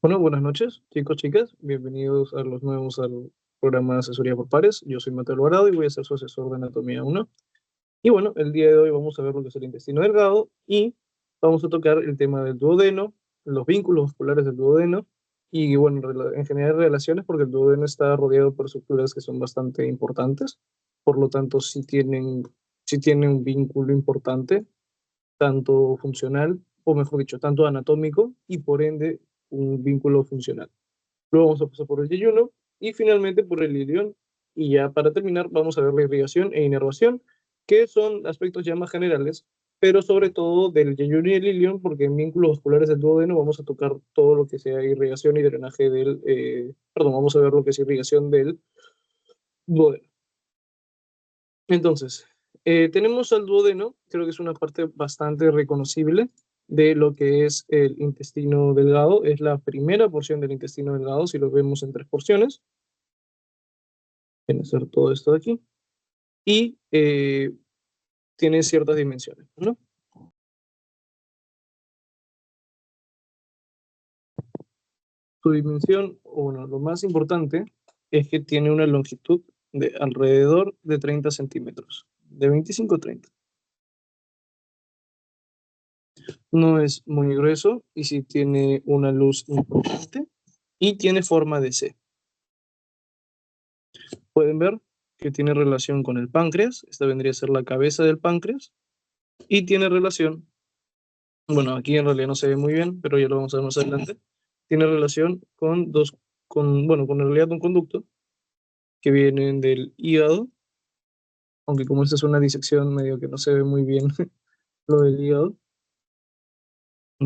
Bueno, buenas noches, chicos, chicas. Bienvenidos a los nuevos al programa de asesoría por pares. Yo soy Mateo Alvarado y voy a ser su asesor de anatomía 1. Y bueno, el día de hoy vamos a ver lo que es el intestino delgado y vamos a tocar el tema del duodeno, los vínculos musculares del duodeno y bueno, en general relaciones porque el duodeno está rodeado por estructuras que son bastante importantes. Por lo tanto, sí tienen un vínculo importante tanto funcional, o mejor dicho, tanto anatómico y por ende un vínculo funcional. Luego vamos a pasar por el yeyuno y finalmente por el ilion. Y ya para terminar vamos a ver la irrigación e inervación, que son aspectos ya más generales, pero sobre todo del yeyuno y el ilion, porque en vínculos vasculares del duodeno vamos a tocar todo lo que sea irrigación y drenaje perdón, vamos a ver lo que es irrigación del duodeno. Entonces, tenemos al duodeno, creo que es una parte bastante reconocible de lo que es el intestino delgado. Es la primera porción del intestino delgado, si lo vemos en tres porciones. Viene a ser todo esto de aquí. Y tiene ciertas dimensiones, ¿no? Su dimensión, o bueno, lo más importante es que tiene una longitud de alrededor de 30 centímetros, de 25 a 30. No es muy grueso y sí tiene una luz importante y tiene forma de C. Pueden ver que tiene relación con el páncreas. Esta vendría a ser la cabeza del páncreas y tiene relación, bueno, aquí en realidad no se ve muy bien, pero ya lo vamos a ver más adelante. Tiene relación con bueno, con en realidad un conducto que vienen del hígado, aunque como esta es una disección medio que no se ve muy bien lo del hígado,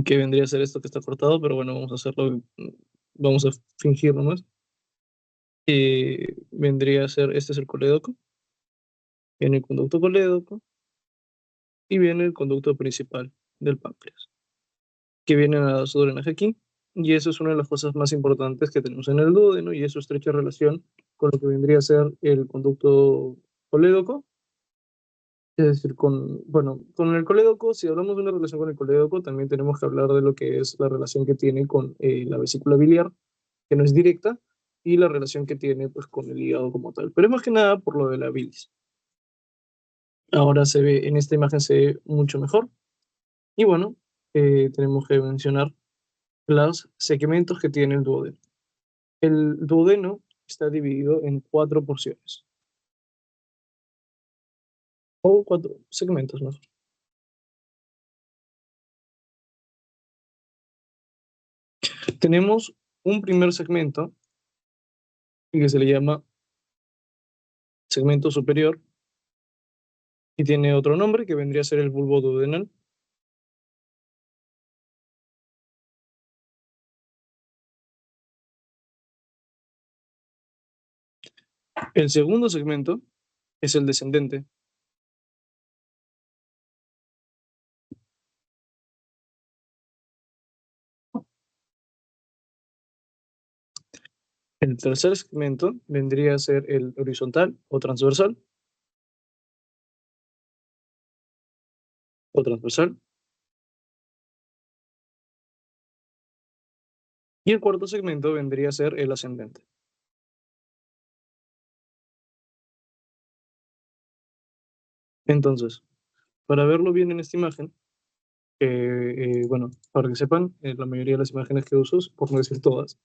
que vendría a ser esto que está cortado, pero bueno, vamos a hacerlo, vamos a fingir nomás. Vendría a ser, este es el colédoco, viene el conducto colédoco y viene el conducto principal del páncreas, que viene a dar su drenaje aquí. Y eso es una de las cosas más importantes que tenemos en el duodeno y es su estrecha relación con lo que vendría a ser el conducto colédoco. Es decir, bueno, con el colédoco, si hablamos de una relación con el colédoco, también tenemos que hablar de lo que es la relación que tiene con la vesícula biliar, que no es directa, y la relación que tiene pues, con el hígado como tal. Pero es más que nada por lo de la bilis. Ahora se ve, en esta imagen se ve mucho mejor. Y bueno, tenemos que mencionar los segmentos que tiene el duodeno. El duodeno está dividido en cuatro porciones, o cuatro segmentos, mejor. Tenemos un primer segmento que se le llama segmento superior y tiene otro nombre que vendría a ser el bulbo duodenal. El segundo segmento es el descendente. El tercer segmento vendría a ser el horizontal o transversal. O transversal. Y el cuarto segmento vendría a ser el ascendente. Entonces, para verlo bien en esta imagen, bueno, para que sepan, la mayoría de las imágenes que uso, por no decir todas,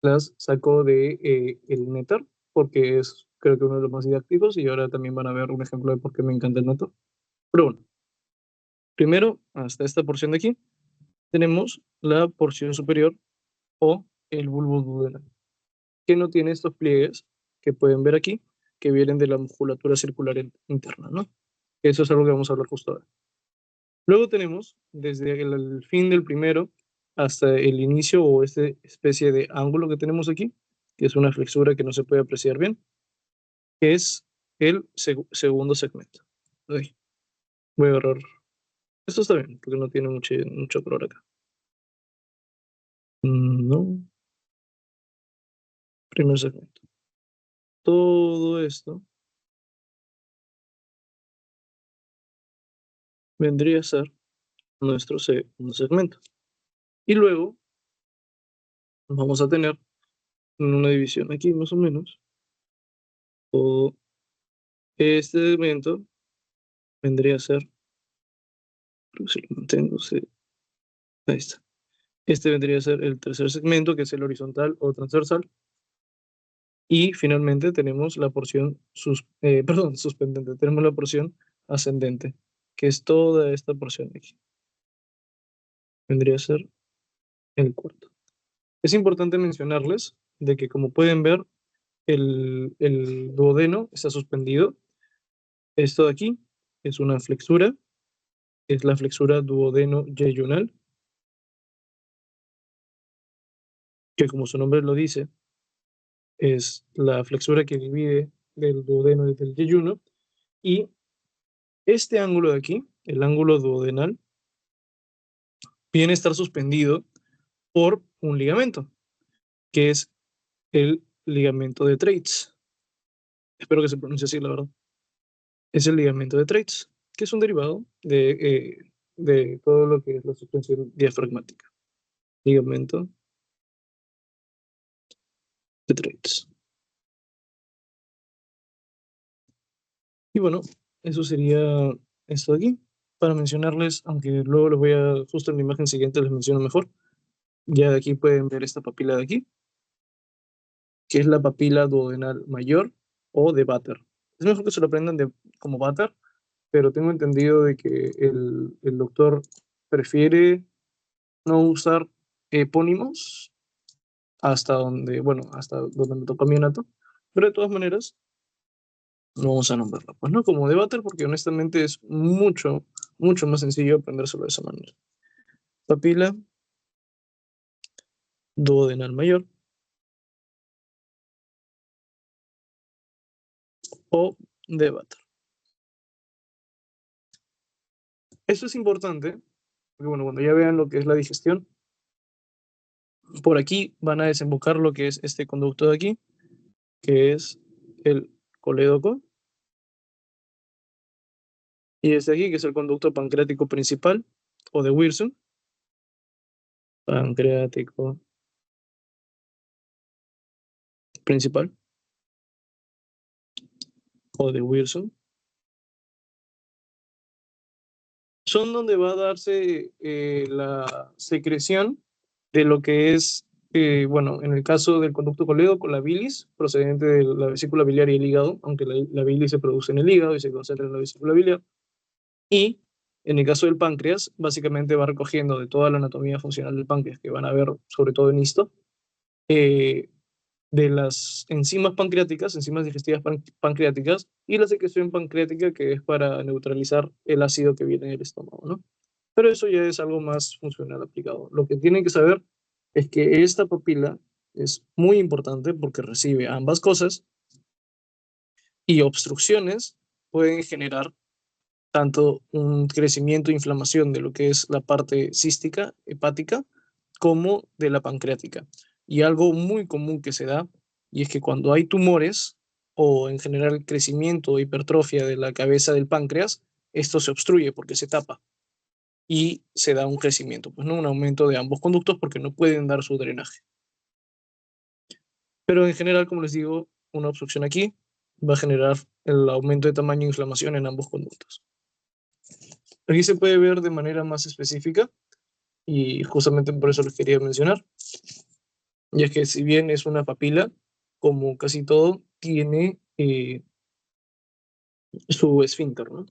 las saco de el Netar, porque es creo que uno de los más didácticos y ahora también van a ver un ejemplo de por qué me encanta el Netar. Pero bueno, primero, hasta esta porción de aquí, tenemos la porción superior o el bulbo duodenal, que no tiene estos pliegues que pueden ver aquí, que vienen de la musculatura circular interna, ¿no? Eso es algo que vamos a hablar justo ahora. Luego tenemos desde el fin del primero hasta el inicio o esta especie de ángulo que tenemos aquí, que es una flexura que no se puede apreciar bien, que es el segundo segmento. Ay, voy a agarrar. Esto está bien, porque no tiene mucho color acá. No, primer segmento. Todo esto vendría a ser nuestro segundo segmento. Y luego vamos a tener una división aquí más o menos. O este segmento vendría a ser, creo que si lo mantengo, sí, ahí está. Este vendría a ser el tercer segmento, que es el horizontal o transversal. Y finalmente tenemos la porción, perdón, suspendente. Tenemos la porción ascendente, que es toda esta porción de aquí. Vendría a ser el cuarto. Es importante mencionarles de que, como pueden ver, el duodeno está suspendido. Esto de aquí es una flexura, es la flexura duodeno-yeyunal, que como su nombre lo dice, es la flexura que divide del duodeno y del yeyuno. Y este ángulo de aquí, el ángulo duodenal, viene a estar suspendido por un ligamento, que es el ligamento de Treitz. Espero que se pronuncie así, la verdad. Es el ligamento de Treitz, que es un derivado de todo lo que es la suspensión diafragmática. Ligamento de Treitz. Y bueno, eso sería esto de aquí. Para mencionarles, aunque luego les voy a, justo en la imagen siguiente les menciono mejor, ya de aquí pueden ver esta papila de aquí, que es la papila duodenal mayor o de Vater. Es mejor que se lo aprendan como Vater, pero tengo entendido de que el doctor prefiere no usar epónimos hasta donde me tocó a mi anato, pero de todas maneras no vamos a nombrarlo, pues no como debater, porque honestamente es mucho, mucho más sencillo aprendérselo de esa manera. Papila duodenal mayor o debater. Eso es importante, porque bueno, cuando ya vean lo que es la digestión, por aquí van a desembocar lo que es este conducto de aquí, que es el colédoco, y este aquí, que es el conducto pancreático principal, o de Wilson, pancreático principal, o de Wilson, son donde va a darse la secreción de lo que es, bueno, en el caso del conducto colédoco, la bilis, procedente de la vesícula biliar y el hígado, aunque la bilis se produce en el hígado y se concentra en la vesícula biliar. Y en el caso del páncreas, básicamente va recogiendo de toda la anatomía funcional del páncreas, que van a ver sobre todo en histo, eh, de las enzimas pancreáticas, enzimas digestivas pancreáticas, y la secreción pancreática, que es para neutralizar el ácido que viene del estómago, ¿no? Pero eso ya es algo más funcional aplicado. Lo que tienen que saber es que esta papila es muy importante porque recibe ambas cosas y obstrucciones pueden generar tanto un crecimiento e inflamación de lo que es la parte cística, hepática, como de la pancreática. Y algo muy común que se da, y es que cuando hay tumores o en general crecimiento o hipertrofia de la cabeza del páncreas, esto se obstruye porque se tapa y se da un crecimiento, pues no un aumento de ambos conductos porque no pueden dar su drenaje. Pero en general, como les digo, una obstrucción aquí va a generar el aumento de tamaño e inflamación en ambos conductos. Aquí se puede ver de manera más específica y justamente por eso les quería mencionar, y es que si bien es una papila, como casi todo, tiene su esfínter, ¿no?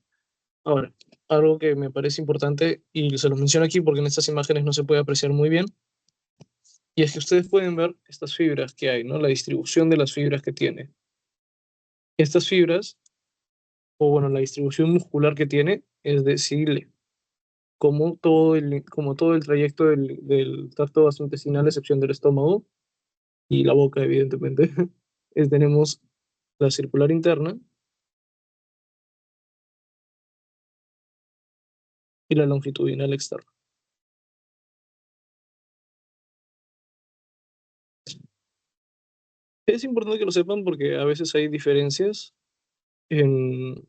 Ahora, algo que me parece importante y se lo menciono aquí porque en estas imágenes no se puede apreciar muy bien, y es que ustedes pueden ver estas fibras que hay, ¿no? La distribución de las fibras que tiene. Estas fibras, o bueno, la distribución muscular que tiene es decidible, como todo el trayecto del tracto gastrointestinal, a excepción del estómago y la boca, evidentemente. Tenemos la circular interna y la longitudinal externa. Es importante que lo sepan porque a veces hay diferencias en,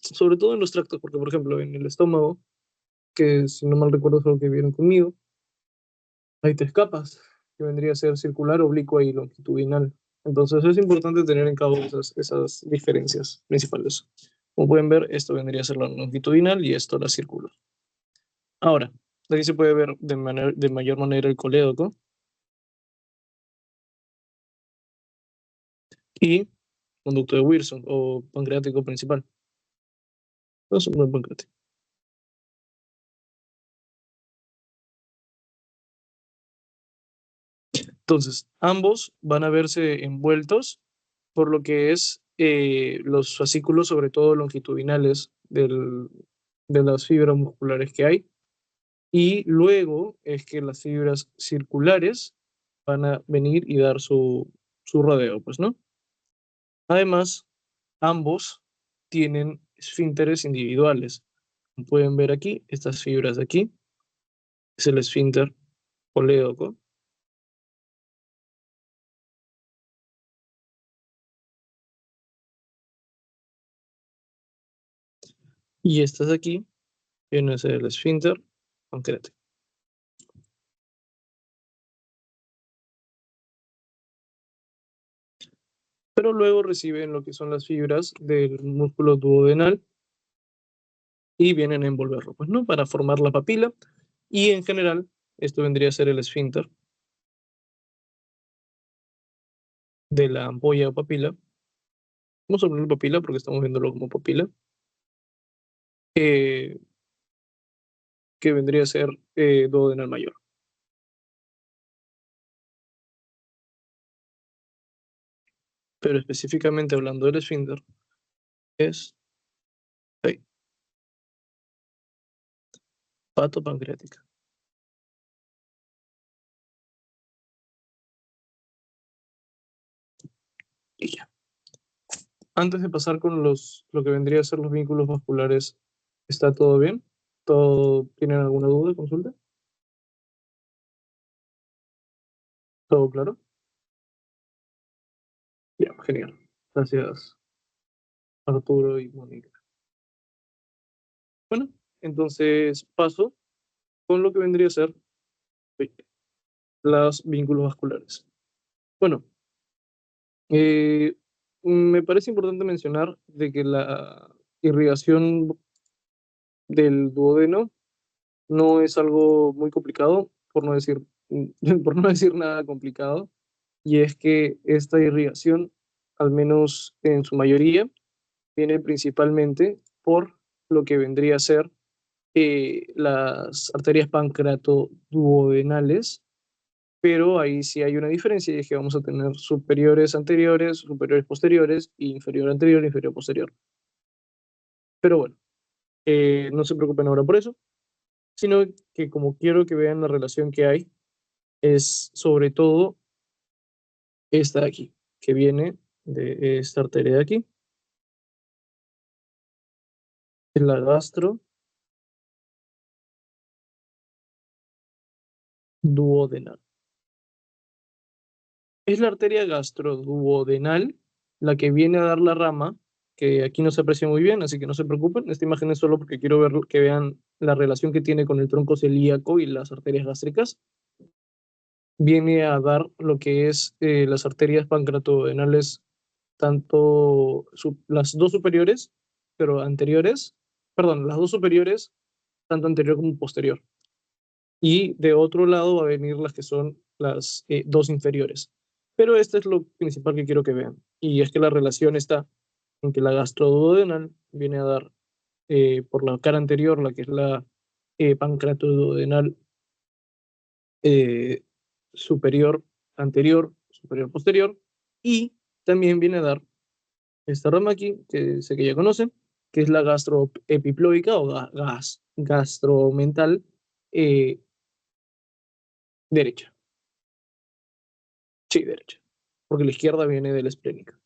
sobre todo en los tractos, porque por ejemplo en el estómago, que si no mal recuerdo es lo que vieron conmigo, hay tres capas. que vendría a ser circular, oblicua y longitudinal. Entonces es importante tener en cuenta esas diferencias principales. Como pueden ver, esto vendría a ser la longitudinal y esto la circular. Ahora, aquí se puede ver de mayor manera el colédoco y conducto de Wilson o pancreático principal. Vamos a poner pancreático. Entonces, ambos van a verse envueltos por lo que es los fascículos, sobre todo longitudinales de las fibras musculares que hay. Y luego es que las fibras circulares van a venir y dar su rodeo, pues, ¿no? Además, ambos tienen esfínteres individuales. Como pueden ver aquí, estas fibras de aquí es el esfínter colédoco. Y estas de aquí vienen a ser el esfínter pancreático. Pero luego reciben lo que son las fibras del músculo duodenal y vienen a envolverlo, pues, ¿no? Para formar la papila. Y en general, esto vendría a ser el esfínter de la ampolla o papila. Vamos a poner papila porque estamos viéndolo como papila. eh, que vendría a ser duodenal mayor. Pero específicamente hablando del esfínter, es ahí, pato pancreática. Y ya. Antes de pasar con lo que vendría a ser los vínculos vasculares, ¿está todo bien? ¿Todo, tienen alguna duda? Consulta. ¿Todo claro? Ya, genial. Gracias, Arturo y Mónica. Bueno, entonces paso con lo que vendría a ser los vínculos vasculares. Bueno, eh, me parece importante mencionar de que la irrigación del duodeno no es algo muy complicado, por no decir, por no decir nada complicado, y es que esta irrigación, al menos en su mayoría, viene principalmente por lo que vendría a ser las arterias pancreatoduodenales, pero ahí sí hay una diferencia, y es que vamos a tener superiores anteriores, superiores posteriores, e inferior anterior, inferior posterior. Pero bueno, no se preocupen ahora por eso, sino que como quiero que vean la relación que hay, es sobre todo esta de aquí, que viene de esta arteria de aquí, es la gastroduodenal. Es la arteria gastroduodenal la que viene a dar la rama, que aquí no se aprecia muy bien, así que no se preocupen. Esta imagen es solo porque quiero ver que vean la relación que tiene con el tronco celíaco y las arterias gástricas. Viene a dar lo que es las arterias pancreatodenales, tanto las dos superiores, pero anteriores, perdón, las dos superiores, tanto anterior como posterior. Y de otro lado va a venir las que son las dos inferiores. Pero este es lo principal que quiero que vean. Y es que la relación está en que la gastroduodenal viene a dar por la cara anterior, la que es la pancreatoduodenal eh, superior anterior, superior posterior, y también viene a dar esta rama aquí, que sé que ya conocen, que es la gastroepiploica o gastromental eh, derecha. Sí, derecha. Porque la izquierda viene de la esplénica.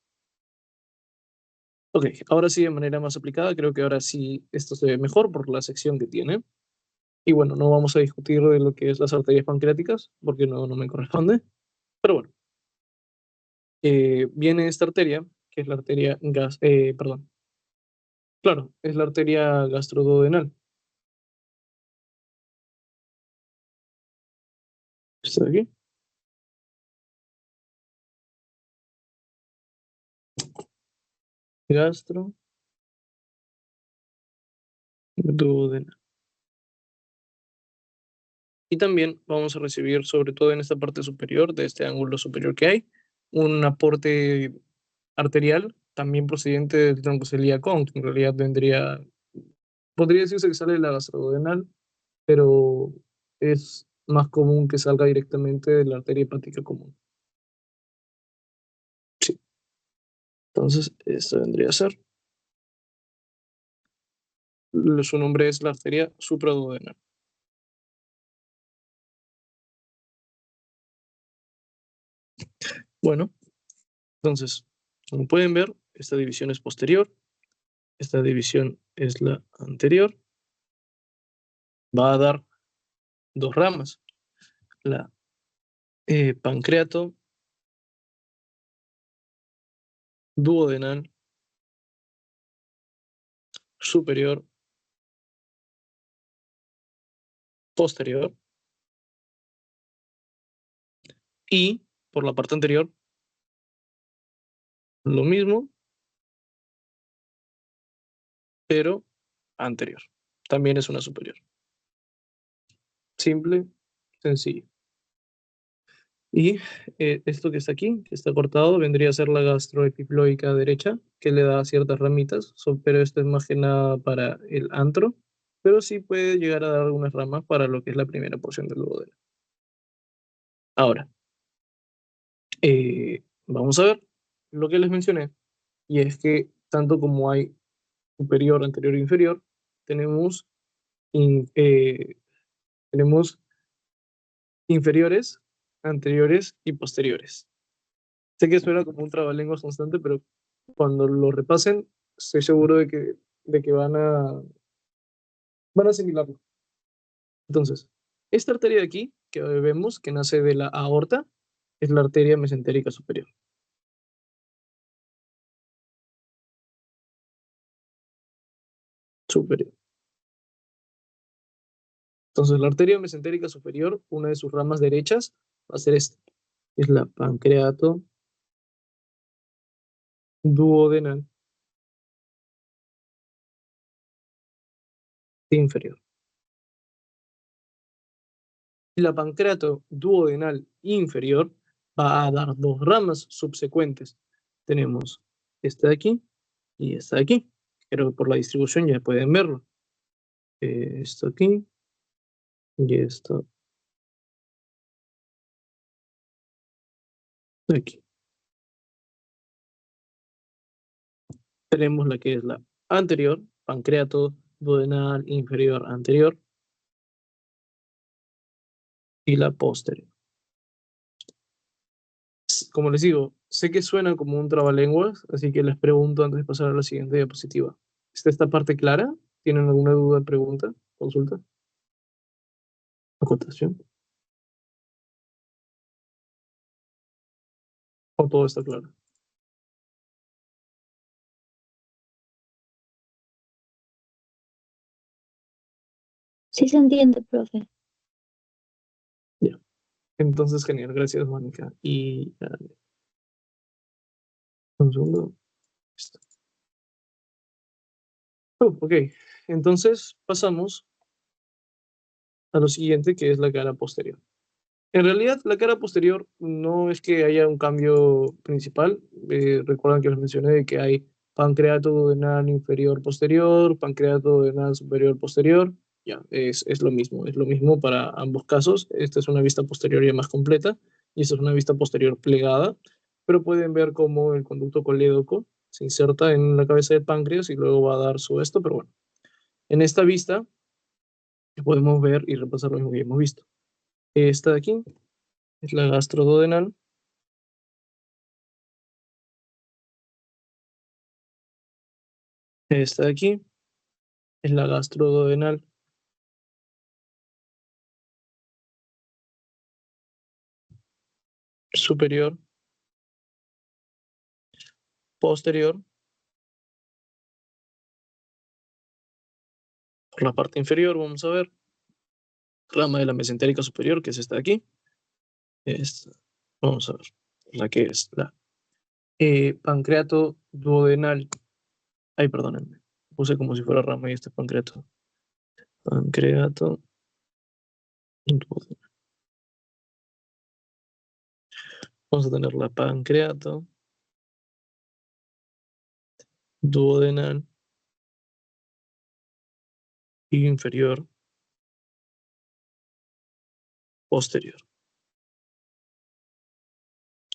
Ok, ahora sí, de manera más aplicada, creo que ahora sí esto se ve mejor por la sección que tiene. Y bueno, no vamos a discutir de lo que es las arterias pancreáticas, porque no me corresponde. Pero bueno, viene esta arteria, que es la arteria perdón, claro, es la arteria gastroduodenal. ¿Está aquí? gastro, duodenal. Y también vamos a recibir, sobre todo en esta parte superior de este ángulo superior que hay, un aporte arterial también procedente del tronco celíaco, aunque en realidad podría decirse que sale de la gastroduodenal, pero es más común que salga directamente de la arteria hepática común. Sí. Entonces, esto vendría a ser. Su nombre es la arteria supraduodenal. Bueno, entonces, como pueden ver, esta división es posterior, esta división es la anterior. Va a dar dos ramas, la pancreato duodenal superior posterior y por la parte anterior lo mismo, pero anterior. También es una superior. Simple, sencillo. Y esto que está aquí, que está cortado, vendría a ser la gastroepiploica derecha, que le da ciertas ramitas, pero esto es más que nada para el antro, pero sí puede llegar a dar algunas ramas para lo que es la primera porción del duodeno. Ahora, vamos a ver lo que les mencioné, y es que tanto como hay superior, anterior e inferior, tenemos, in- eh, tenemos inferiores, anteriores y posteriores. Sé que suena como un trabalenguas constante, pero cuando lo repasen, estoy seguro de que van a asimilarlo. Entonces, esta arteria de aquí, que vemos que nace de la aorta, es la arteria mesentérica superior. Superior. Entonces, la arteria mesentérica superior, una de sus ramas derechas, va a ser esta. Es la pancreato duodenal inferior. Y la pancreato duodenal inferior va a dar dos ramas subsecuentes. Tenemos esta de aquí y esta de aquí. Pero por la distribución ya pueden verlo. Esto aquí y esto de aquí. Tenemos la que es la anterior, pancreato duodenal inferior anterior, y la posterior. Como les digo, sé que suena como un trabalenguas, así que les pregunto antes de pasar a la siguiente diapositiva. ¿Está esta parte clara? ¿Tienen alguna duda, pregunta, consulta, acotación? ¿O todo está claro? Sí se entiende, profe. Ya. Entonces, genial. Gracias, Mónica. Y un segundo. Listo. Ok. Entonces, pasamos a lo siguiente, que es la cara posterior. En realidad, la cara posterior no es que haya un cambio principal. Recuerdan que les mencioné de que hay pancreato duodenal inferior posterior, pancreato duodenal superior posterior. Ya, es lo mismo para ambos casos. Esta es una vista posterior ya más completa y esta es una vista posterior plegada, pero pueden ver cómo el conducto colédoco se inserta en la cabeza del páncreas y luego va a dar su esto, pero bueno, en esta vista podemos ver y repasar lo mismo que hemos visto. Esta de aquí es la gastroduodenal. Esta de aquí es la gastroduodenal superior, posterior, por la parte inferior, vamos a ver, rama de la mesentérica superior, que es esta de aquí. Esta, vamos a ver, la que es la pancreato duodenal Ay, perdónenme. Puse como si fuera rama y este es pancreato. Pancreato. Duodenal. Vamos a tener la pancreato. Duodenal. Inferior. Posterior.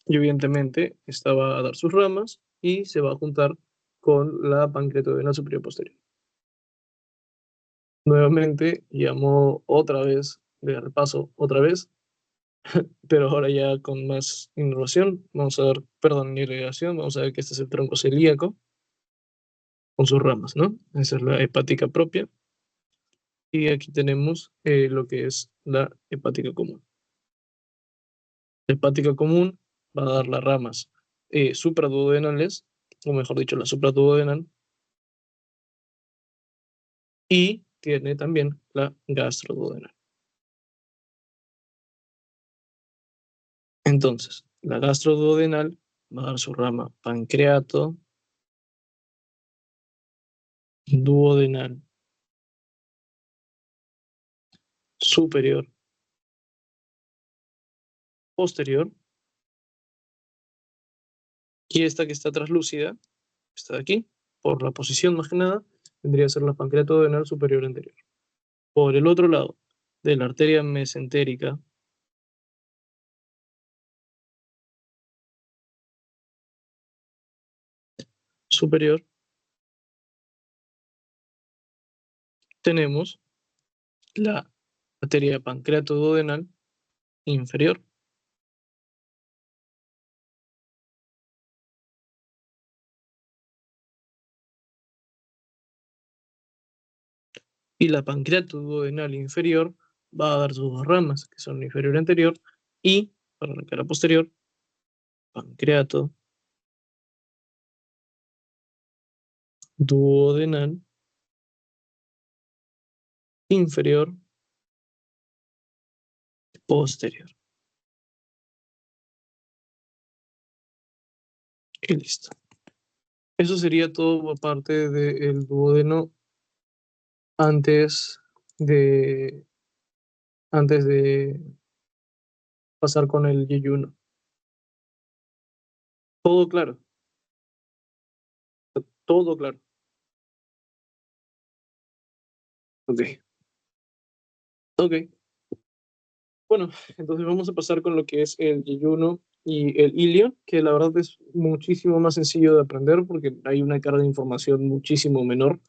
Y evidentemente esta va a dar sus ramas y se va a juntar con la pancreatodenal superior posterior. Nuevamente llamo otra vez, de repaso otra vez, pero ahora ya con más innovación. Vamos a ver, perdón, irrigación. Vamos a ver que este es el tronco celíaco con sus ramas, ¿no? Esa es la hepática propia. Y aquí tenemos lo que es la hepática común. La hepática común va a dar las ramas supraduodenales, o mejor dicho, la supraduodenal, y tiene también la gastroduodenal. Entonces, la gastroduodenal va a dar su rama pancreato, duodenal, superior, posterior, y esta que está translúcida, está de aquí, por la posición más que nada, vendría a ser la pancreatodenal superior anterior. Por el otro lado de la arteria mesentérica, superior, tenemos la arteria pancreatoduodenal inferior. Y la pancreatoduodenal inferior va a dar sus dos ramas, que son la inferior y anterior, y para la cara posterior, pancreato, duodenal, inferior, posterior. Y listo. Eso sería todo por parte del duodeno antes de, antes de pasar con el yeyuno. Todo claro, todo claro. Ok, ok. Bueno, entonces vamos a pasar con lo que es el yeyuno y el ilion, que la verdad es muchísimo más sencillo de aprender porque hay una carga de información muchísimo menor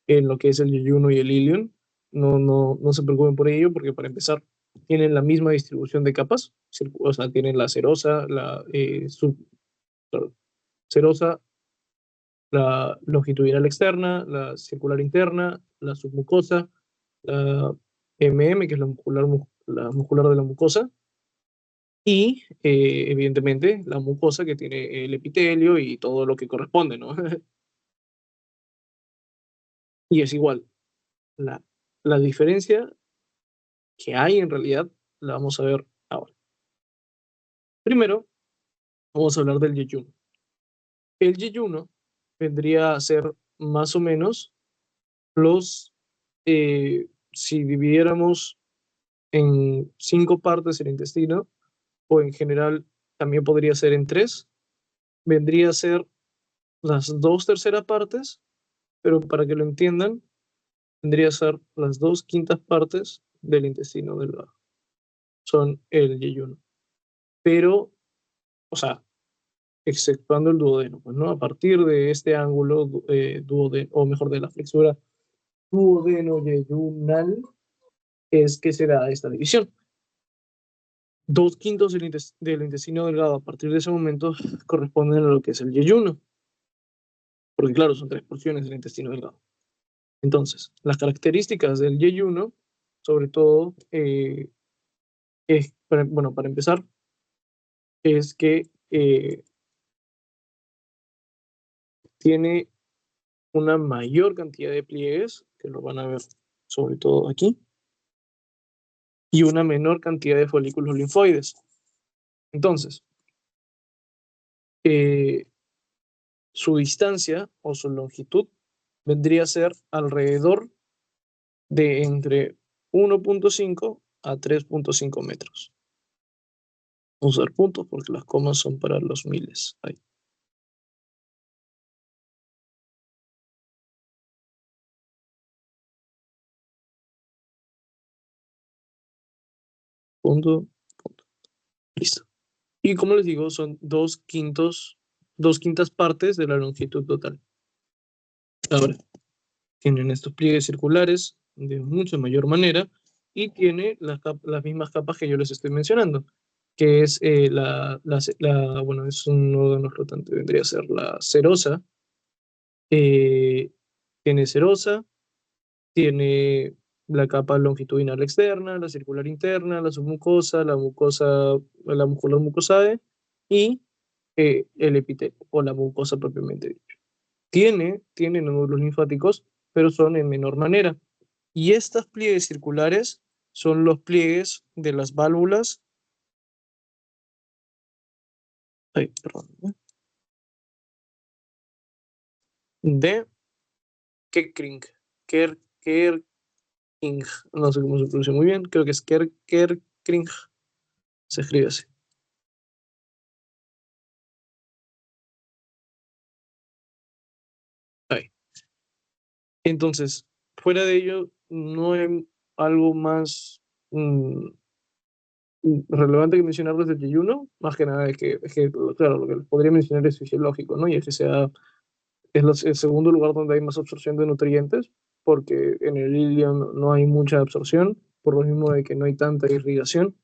en lo que es el yeyuno y el ilion. No se preocupen por ello porque para empezar tienen la misma distribución de capas, o sea, tienen la serosa, la serosa, la longitudinal externa, la circular interna, la submucosa, la que es la muscular de la mucosa, y evidentemente la mucosa que tiene el epitelio y todo lo que corresponde, ¿no? Y es igual. La, la diferencia que hay en realidad la vamos a ver ahora. Primero, vamos a hablar del yeyuno. El yeyuno vendría a ser más o menos si dividiéramos en 5 partes el intestino, o en general también podría ser en 3, vendría a ser las 2/3 partes, pero para que lo entiendan, vendría a ser las 2/5 partes del intestino delgado. Son el yeyuno. Pero, o sea, exceptuando el duodeno, pues, ¿no? A partir de este ángulo o mejor de la flexura duodeno-yeyunal, es que se da esta división. 2/5 del intestino delgado a partir de ese momento corresponden a lo que es el yeyuno, porque claro, son 3 porciones del intestino delgado. Entonces, las características del yeyuno, sobre todo, bueno, para empezar, es que tiene una mayor cantidad de pliegues, que lo van a ver sobre todo aquí, y una menor cantidad de folículos linfoides. Entonces, su distancia o su longitud vendría a ser alrededor de entre 1.5 a 3.5 metros. Usar puntos porque las comas son para los miles. Ahí. Punto, punto. Listo. Y como les digo, son 2/5 partes de la longitud total. Ahora, tienen estos pliegues circulares de mucha mayor manera y tiene las mismas capas que yo les estoy mencionando, que es bueno, es un órgano flotante, vendría a ser la serosa. eh, Tiene serosa, tiene la capa longitudinal externa, la circular interna, la submucosa, la mucosa, la muscular mucosae y el epitelio o la mucosa propiamente dicho. Tiene nódulos linfáticos, pero son en menor manera. Y estos pliegues circulares son los pliegues de las válvulas. Ay, perdón. De Kerkring. Kerking. No sé cómo se pronuncia muy bien. Creo que es Kerkring. Se escribe así. Ahí. Entonces, fuera de ello, no hay algo más relevante que mencionarles del yeyuno. Más que nada es que, claro, lo que les podría mencionar es fisiológico, ¿no? Y es que es el segundo lugar donde hay más absorción de nutrientes, porque en el ilio no hay mucha absorción, por lo mismo de que no hay tanta irrigación,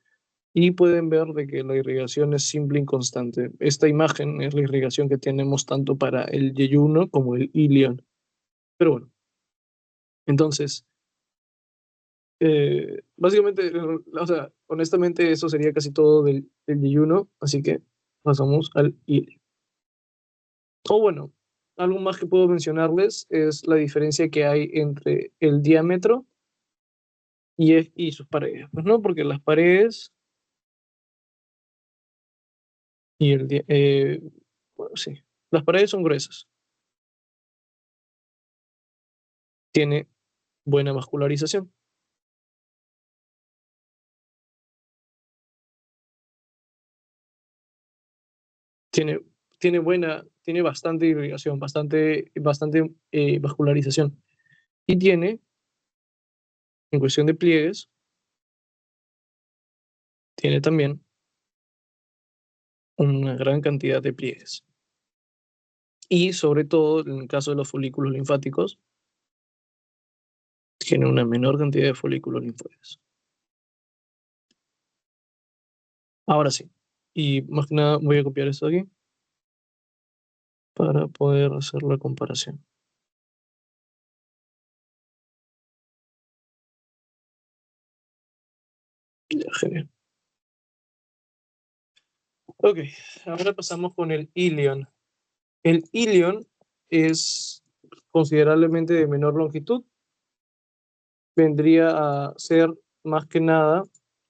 y pueden ver de que la irrigación es simple y constante. Esta imagen es la irrigación que tenemos tanto para el yeyuno como el ilion. Pero bueno, entonces, básicamente, o sea, honestamente eso sería casi todo del yeyuno, así que pasamos al ilio. O bueno, algo más que puedo mencionarles es la diferencia que hay entre el diámetro y sus paredes, pues, ¿no? Porque las paredes y bueno, sí, las paredes son gruesas, tiene buena vascularización, tiene, tiene bastante irrigación, bastante vascularización y tiene, en cuestión de pliegues, tiene también una gran cantidad de pliegues. Y sobre todo, en el caso de los folículos linfáticos, tiene una menor cantidad de folículos linfoides. Ahora sí. Y más que nada voy a copiar esto aquí para poder hacer la comparación. Ya, genial. Ok, ahora pasamos con el ilion. El ilion es considerablemente de menor longitud. Vendría a ser más que nada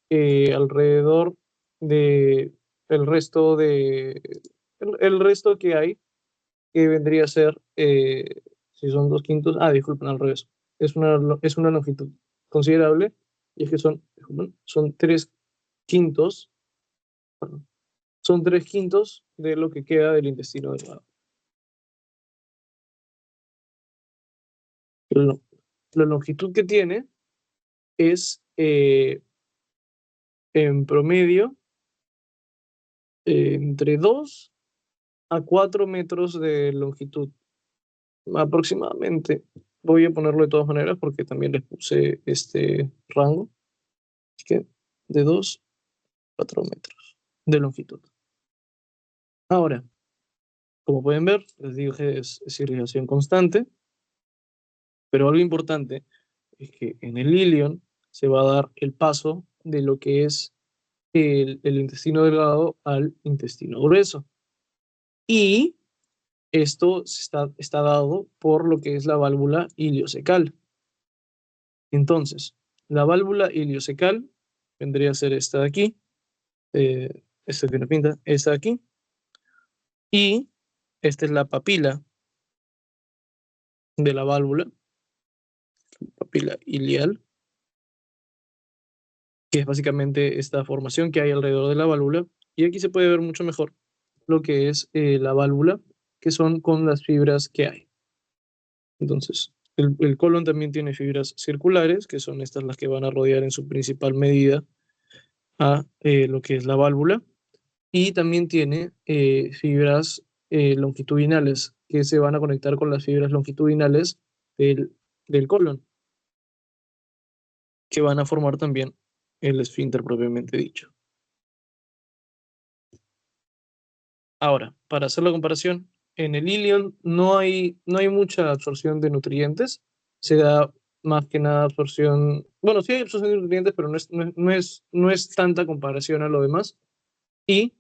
alrededor de el resto que hay, que vendría a ser, si son 2/5, disculpen, al revés, es una longitud considerable, y es que son 3/5, perdón, son 3/5 de lo que queda del intestino delgado. La, la longitud que tiene es, en promedio, entre 2 a 4 metros de longitud, aproximadamente. Voy a ponerlo de todas maneras porque también les puse este rango. Así que de 2 a 4 metros de longitud. Ahora, como pueden ver, les digo que es irrigación constante, pero algo importante es que en el ilion se va a dar el paso de lo que es el intestino delgado al intestino grueso. Y esto está dado por lo que es la válvula iliocecal. Entonces, la válvula iliocecal vendría a ser esta de aquí, esta tiene pinta, esta de aquí, y esta es la papila de la válvula, papila ilial, que es básicamente esta formación que hay alrededor de la válvula. Y aquí se puede ver mucho mejor lo que es la válvula, que son con las fibras que hay. Entonces, el colon también tiene fibras circulares, que son estas las que van a rodear en su principal medida a lo que es la válvula. Y también tiene fibras longitudinales, que se van a conectar con las fibras longitudinales del, del colon, que van a formar también el esfínter propiamente dicho. Ahora, para hacer la comparación, en el ilion no hay mucha absorción de nutrientes, se da más que nada absorción, bueno, sí hay absorción de nutrientes, pero no es tanta comparación a lo demás. Y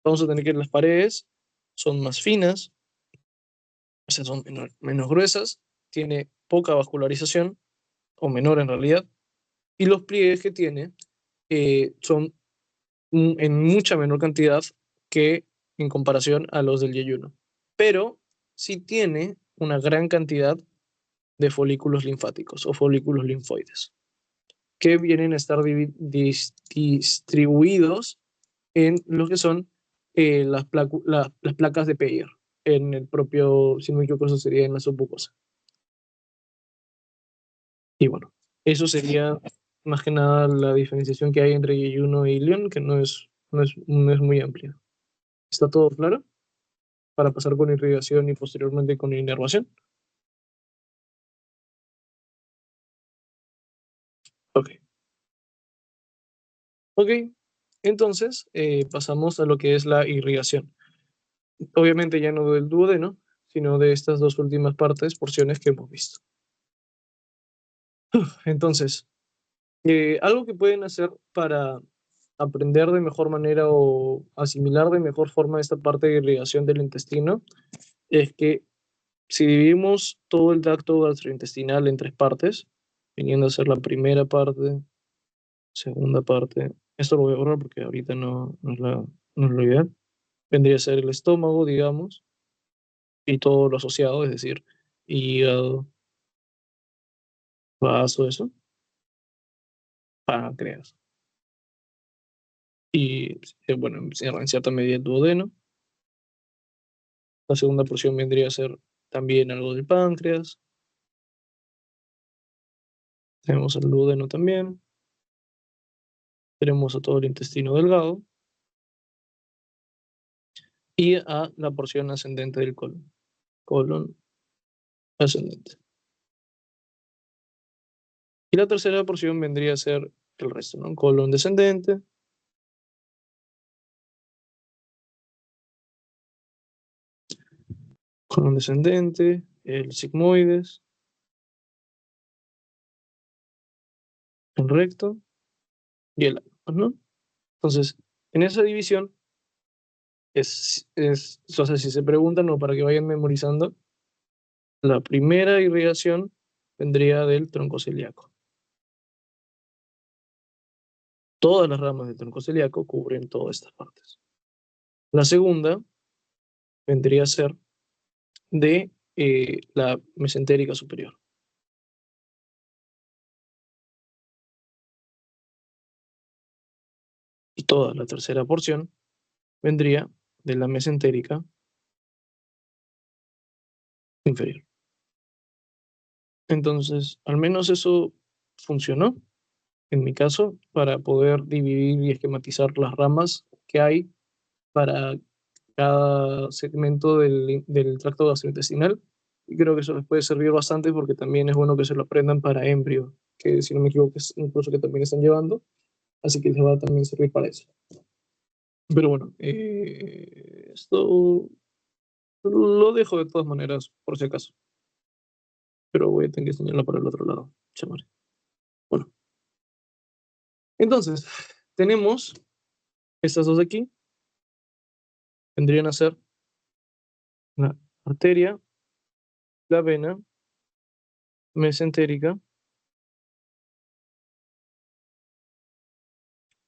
vamos a tener que las paredes son más finas, o sea, son menos gruesas, tiene poca vascularización, o menor en realidad, y los pliegues que tiene son en mucha menor cantidad que en comparación a los del yeyuno. Pero sí tiene una gran cantidad de folículos linfáticos o folículos linfoides, que vienen a estar distribuidos en lo que son las placas de Peyer, en el propio, si no me equivoco, eso sería en la submucosa. Y bueno, eso sería más que nada la diferenciación que hay entre yeyuno e ilion, que no es muy amplia. ¿Está todo claro? Para pasar con irrigación y posteriormente con inervación. Ok. Ok. Entonces, pasamos a lo que es la irrigación. Obviamente ya no del duodeno, sino de estas dos últimas porciones que hemos visto. Entonces, algo que pueden hacer para aprender de mejor manera o asimilar de mejor forma esta parte de irrigación del intestino es que si dividimos todo el tracto gastrointestinal en tres partes, viniendo a ser la primera parte, segunda parte, esto lo voy a borrar porque ahorita no es lo ideal, vendría a ser el estómago, digamos, y todo lo asociado, es decir, hígado, vaso, eso, páncreas. Y bueno, en cierta medida el duodeno. La segunda porción vendría a ser también algo del páncreas. Tenemos el duodeno también. Tenemos a todo el intestino delgado y a la porción ascendente del colon. Colon ascendente. Y la tercera porción vendría a ser el resto, ¿no? Colon descendente. Colon descendente, el sigmoides, el recto y el ano, ¿no? Entonces, en esa división o sea, si se preguntan o para que vayan memorizando, la primera irrigación vendría del tronco celíaco. Todas las ramas del tronco celíaco cubren todas estas partes. La segunda vendría a ser de la mesentérica superior. Y toda la tercera porción vendría de la mesentérica inferior. Entonces, al menos eso funcionó, en mi caso, para poder dividir y esquematizar las ramas que hay para cada segmento del tracto gastrointestinal. Y creo que eso les puede servir bastante porque también es bueno que se lo aprendan para embrio, que si no me equivoco es un curso que también están llevando, así que les va a también servir para eso. Pero bueno, esto lo dejo de todas maneras, por si acaso, pero voy a tener que enseñarlo para el otro lado. Chamare. Bueno, entonces, tenemos estas dos de aquí, vendrían a ser la arteria, la vena mesentérica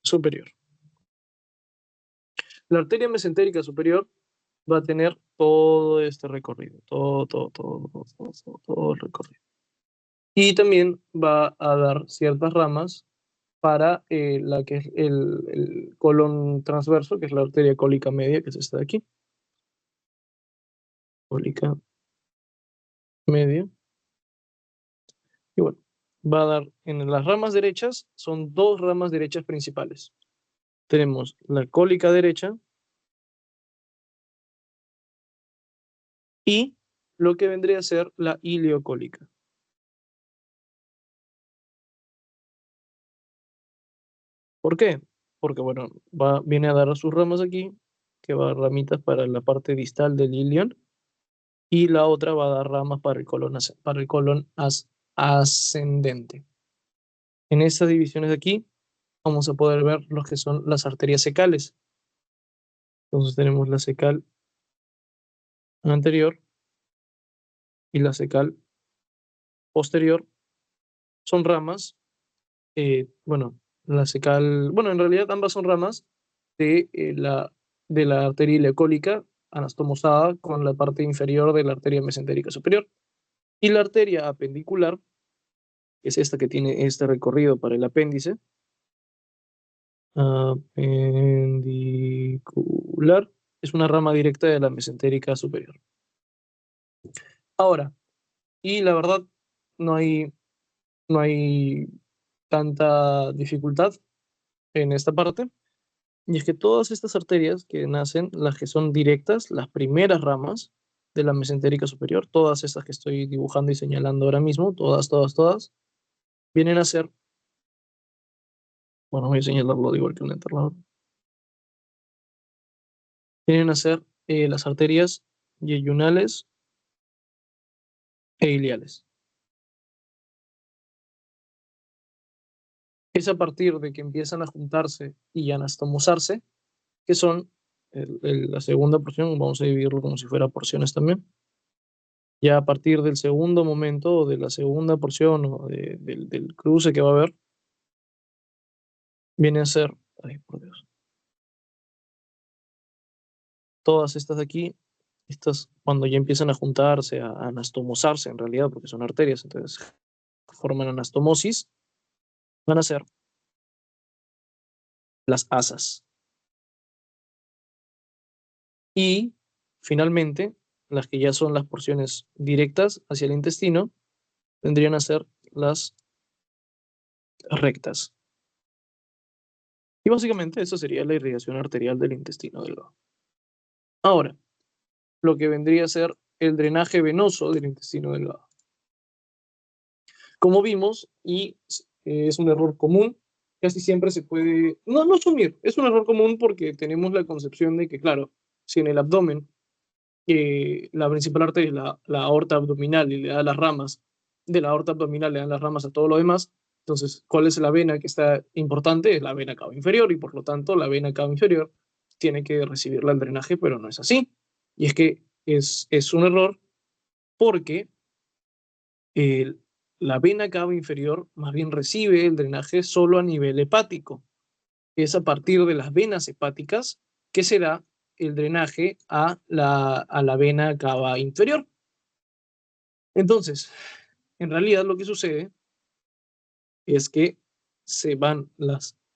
superior. La arteria mesentérica superior va a tener todo este recorrido, todo el recorrido. Y también va a dar ciertas ramas para la que es el colon transverso, que es la arteria cólica media, que es esta de aquí. Cólica media. Y bueno, va a dar en las ramas derechas, son dos ramas derechas principales. Tenemos la cólica derecha y lo que vendría a ser la ileocólica. ¿Por qué? Porque, bueno, viene a dar sus ramas aquí, que va a dar ramitas para la parte distal del ilion, y la otra va a dar ramas para el colon, ascendente. En estas divisiones de aquí vamos a poder ver los que son las arterias secales. Entonces tenemos la secal anterior y la secal posterior. Son ramas, bueno, la secal, bueno, en realidad ambas son ramas de la arteria ileocólica anastomosada con la parte inferior de la arteria mesentérica superior. Y la arteria apendicular, que es esta que tiene este recorrido para el apéndice, apendicular, es una rama directa de la mesentérica superior. Ahora, y la verdad, no hay, no hay tanta dificultad en esta parte, y es que todas estas arterias que nacen, las que son directas, las primeras ramas de la mesentérica superior, todas estas que estoy dibujando y señalando ahora mismo, todas, vienen a ser, bueno, voy a señalarlo igual que un enterrador, vienen a ser las arterias yeyunales e iliales. Es a partir de que empiezan a juntarse y anastomosarse, que son la segunda porción, vamos a dividirlo como si fuera porciones también. Ya a partir del segundo momento, o de la segunda porción, o del cruce que va a haber, viene a ser, ay, por Dios, todas estas de aquí, estas cuando ya empiezan a juntarse, a anastomosarse en realidad, porque son arterias, entonces forman anastomosis, van a ser las asas. Y finalmente, las que ya son las porciones directas hacia el intestino, vendrían a ser las rectas. Y básicamente eso sería la irrigación arterial del intestino delgado. Ahora, lo que vendría a ser el drenaje venoso del intestino delgado. Como vimos, y es un error común, casi siempre se puede, no asumir, es un error común porque tenemos la concepción de que, claro, si en el abdomen la principal arteria es la aorta abdominal y le da las ramas, de la aorta abdominal le dan las ramas a todo lo demás, entonces, ¿cuál es la vena que está importante? Es la vena cava inferior y por lo tanto la vena cava inferior tiene que recibirla el drenaje, pero no es así. Y es que es un error porque el- la vena cava inferior más bien recibe el drenaje solo a nivel hepático. Es a partir de las venas hepáticas que se da el drenaje a la vena cava inferior. Entonces, en realidad lo que sucede es que se van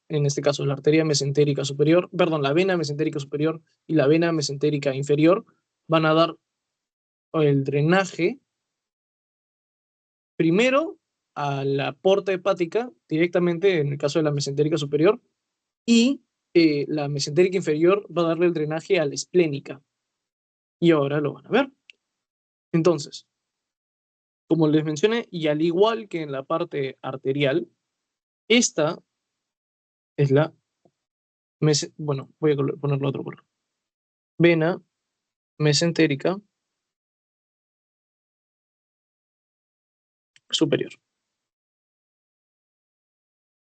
en este caso, la arteria mesentérica superior, perdón, la vena mesentérica superior y la vena mesentérica inferior van a dar el drenaje primero a la porta hepática, directamente en el caso de la mesentérica superior, y la mesentérica inferior va a darle el drenaje a la esplénica. Y ahora lo van a ver. Entonces, como les mencioné, y al igual que en la parte arterial, esta es bueno, voy a ponerlo otro color. Vena mesentérica superior.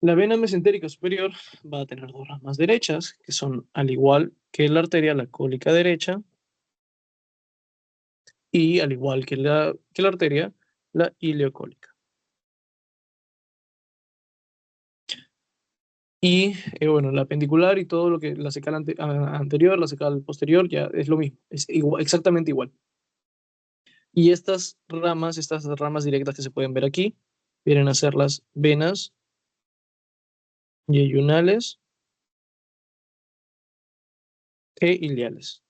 La vena mesentérica superior va a tener dos ramas derechas, que son al igual que la arteria, la cólica derecha, y al igual que la arteria, la ileocólica. Y bueno, la pendicular y todo lo que la secal anterior, la secal posterior, ya es lo mismo, es igual, exactamente igual. Y estas ramas directas que se pueden ver aquí, vienen a ser las venas yeyunales e iliales.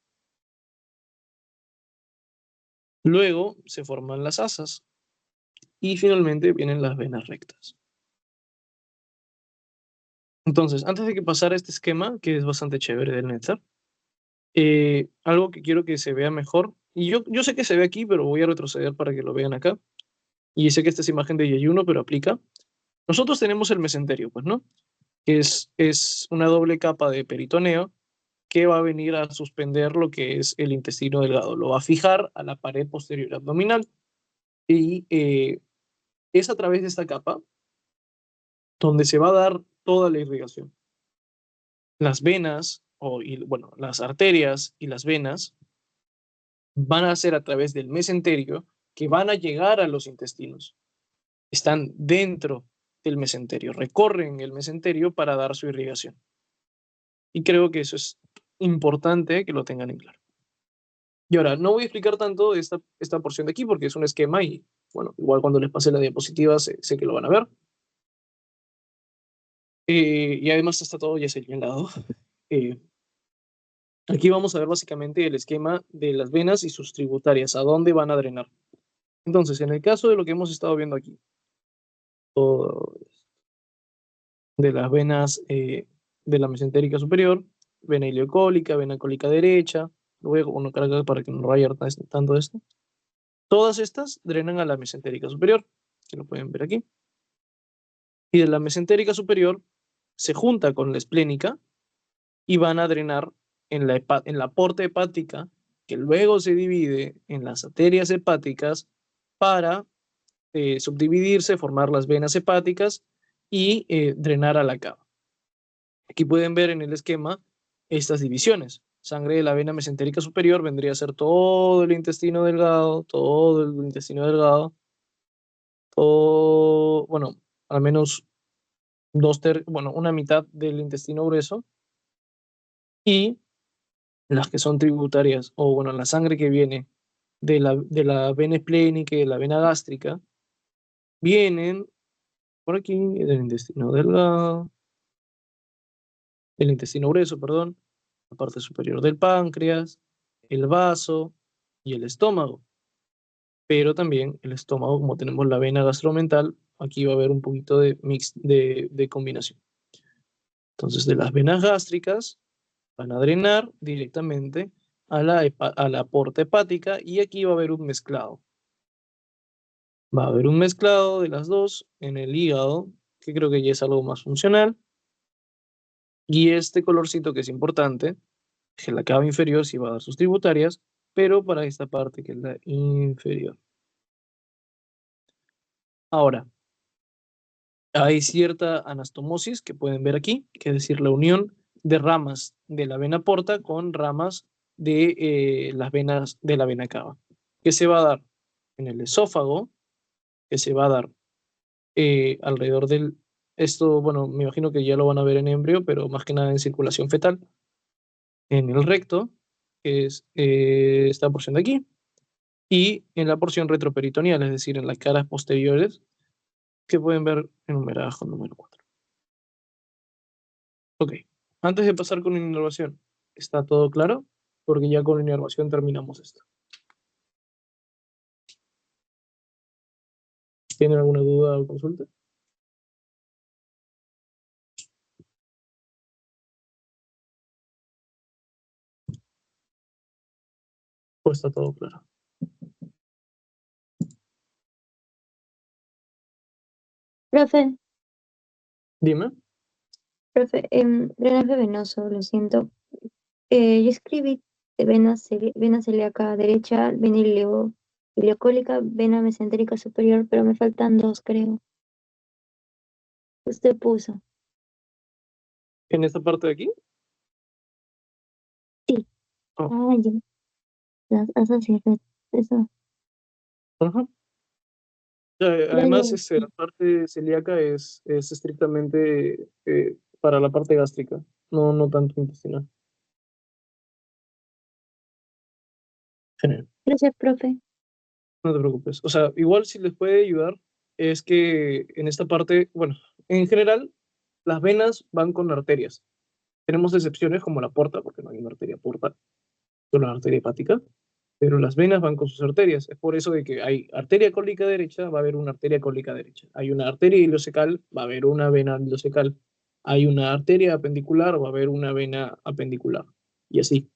Luego se forman las asas y finalmente vienen las venas rectas. Entonces, antes de que pasara este esquema, que es bastante chévere del Netzer, algo que quiero que se vea mejor, y yo sé que se ve aquí, pero voy a retroceder para que lo vean acá, y sé que esta es imagen de yeyuno, pero aplica. Nosotros tenemos el mesenterio, pues, ¿no? Que es una doble capa de peritoneo que va a venir a suspender lo que es el intestino delgado, lo va a fijar a la pared posterior abdominal, y es a través de esta capa donde se va a dar toda la irrigación. Las venas, bueno, las arterias y las venas van a ser a través del mesenterio que van a llegar a los intestinos. Están dentro del mesenterio, recorren el mesenterio para dar su irrigación. Y creo que eso es importante que lo tengan en claro. Y ahora, no voy a explicar tanto esta porción de aquí porque es un esquema y, bueno, igual cuando les pase la diapositiva sé que lo van a ver. Y además está todo ya señalado. Eh, Aquí vamos a ver básicamente el esquema de las venas y sus tributarias, a dónde van a drenar. Entonces, en el caso de lo que hemos estado viendo aquí, todo de las venas de la mesentérica superior, vena ileocólica, vena cólica derecha, lo voy a colocar acá para que no vaya tanto esto. Todas estas drenan a la mesentérica superior, que lo pueden ver aquí. Y de la mesentérica superior se junta con la esplénica y van a drenar en la porta hepática, que luego se divide en las arterias hepáticas para subdividirse, formar las venas hepáticas y drenar a la cava. Aquí pueden ver en el esquema estas divisiones. Sangre de la vena mesentérica superior vendría a ser todo el intestino delgado, todo el intestino delgado, todo, bueno, al menos bueno, una mitad del intestino grueso, y las que son tributarias, o bueno, la sangre que viene de la vena esplénica y de la vena gástrica, vienen por aquí del intestino delgado, el intestino grueso, perdón, la parte superior del páncreas, el vaso y el estómago. Pero también el estómago, como tenemos la vena gastromental, aquí va a haber un poquito de mix de combinación. Entonces, de las venas gástricas van a drenar directamente a la porta hepática y aquí va a haber un mezclado. Va a haber un mezclado de las dos en el hígado, que creo que ya es algo más funcional. Y este colorcito que es importante, que la cava inferior sí va a dar sus tributarias, pero para esta parte que es la inferior. Ahora, hay cierta anastomosis que pueden ver aquí, que es decir, la unión de ramas de la vena porta con ramas de las venas de la vena cava, que se va a dar en el esófago, que se va a dar alrededor esto, bueno, me imagino que ya lo van a ver en embrión, pero más que nada en circulación fetal, en el recto, que es esta porción de aquí, y en la porción retroperitoneal, es decir, en las caras posteriores, que pueden ver enumeradas con número 4. Ok, antes de pasar con la inervación, ¿está todo claro? Porque ya con la inervación terminamos esto. ¿Tienen alguna duda o consulta? ¿O está todo claro? Profe, Dime. profe, drenaje venoso, lo siento. Yo escribí de vena celíaca derecha, vena ileocólica, vena mesentérica superior, pero me faltan dos, creo. Usted puso. ¿En esta parte de aquí? Sí. Oh, Ah, ya. Las asas y eso. ajá. Ya, ya, Además, la parte celíaca es estrictamente para la parte gástrica, no tanto intestinal. Genial. Gracias, profe. No te preocupes. O sea, igual si les puede ayudar es que en esta parte, bueno, en general, las venas van con arterias. Tenemos excepciones como la porta, porque no hay una arteria porta, solo una arteria hepática, pero las venas van con sus arterias. Es por eso de que hay arteria cólica derecha, va a haber una arteria cólica derecha. Hay una arteria ileocecal, va a haber una vena ileocecal. Hay una arteria apendicular, va a haber una vena apendicular. Y así.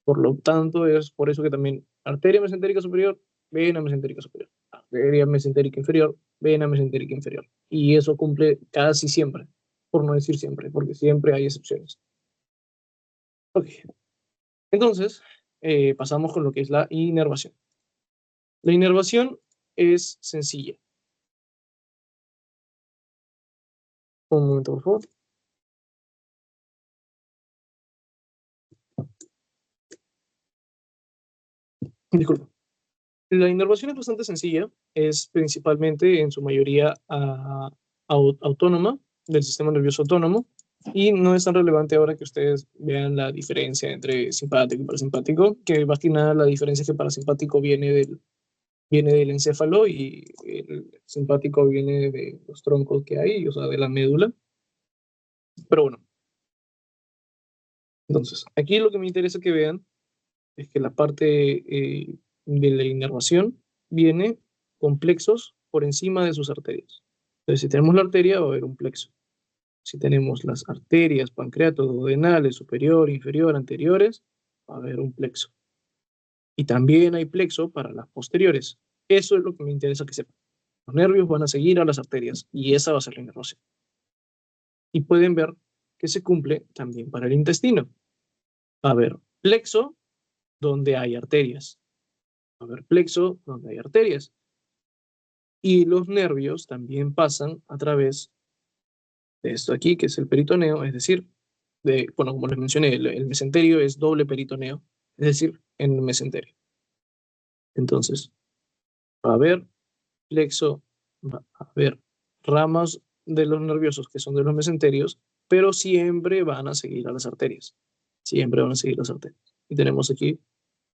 Por lo tanto, es por eso que también arteria mesentérica superior, vena mesentérica superior. Arteria mesentérica inferior, vena mesentérica inferior. Y eso cumple casi siempre, por no decir siempre, porque siempre hay excepciones. Ok, entonces pasamos con lo que es la inervación. La inervación es sencilla. Un momento, por favor. Disculpa. La inervación es bastante sencilla, es principalmente en su mayoría autónoma, del sistema nervioso autónomo, y no es tan relevante ahora que ustedes vean la diferencia entre simpático y parasimpático, que más que nada la diferencia es que parasimpático viene del encéfalo y el simpático viene de los troncos que hay, o sea, de la médula. Pero bueno, entonces, aquí lo que me interesa que vean es que la parte de la inervación viene con plexos por encima de sus arterias. Entonces, si tenemos la arteria, va a haber un plexo. Si tenemos las arterias pancreatoduodenales, superior, inferior, anteriores, va a haber un plexo. Y también hay plexo para las posteriores. Eso es lo que me interesa que sepan. Los nervios van a seguir a las arterias y esa va a ser la inervación. Y pueden ver que se cumple también para el intestino. Va a haber plexo donde hay arterias. Va a haber plexo donde hay arterias. Y los nervios también pasan a través de esto aquí, que es el peritoneo, es decir, bueno, como les mencioné, el mesenterio es doble peritoneo, es decir, en el mesenterio. Entonces, va a haber plexo, va a haber ramas de los nerviosos que son de los mesenterios, pero siempre van a seguir a las arterias. Siempre van a seguir las arterias. Y tenemos aquí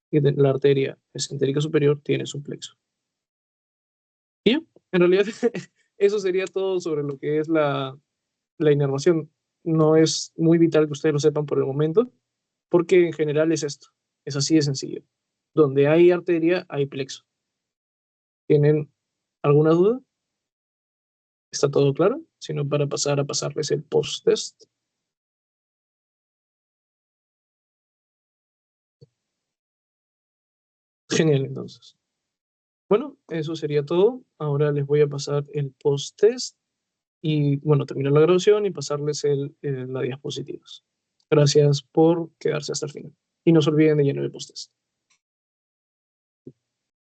que la arteria mesentérica superior tiene su plexo. Y ya, en realidad, eso sería todo sobre lo que es la inervación. No es muy vital que ustedes lo sepan por el momento, porque en general es esto. Es así de sencillo. Donde hay arteria, hay plexo. ¿Tienen alguna duda? ¿Está todo claro? Si no, para pasar a pasarles el post-test. Genial, entonces. Bueno, eso sería todo. Ahora les voy a pasar el post-test y, bueno, terminar la grabación y pasarles la diapositivas. Gracias por quedarse hasta el final. Y no se olviden de llenar el post-test.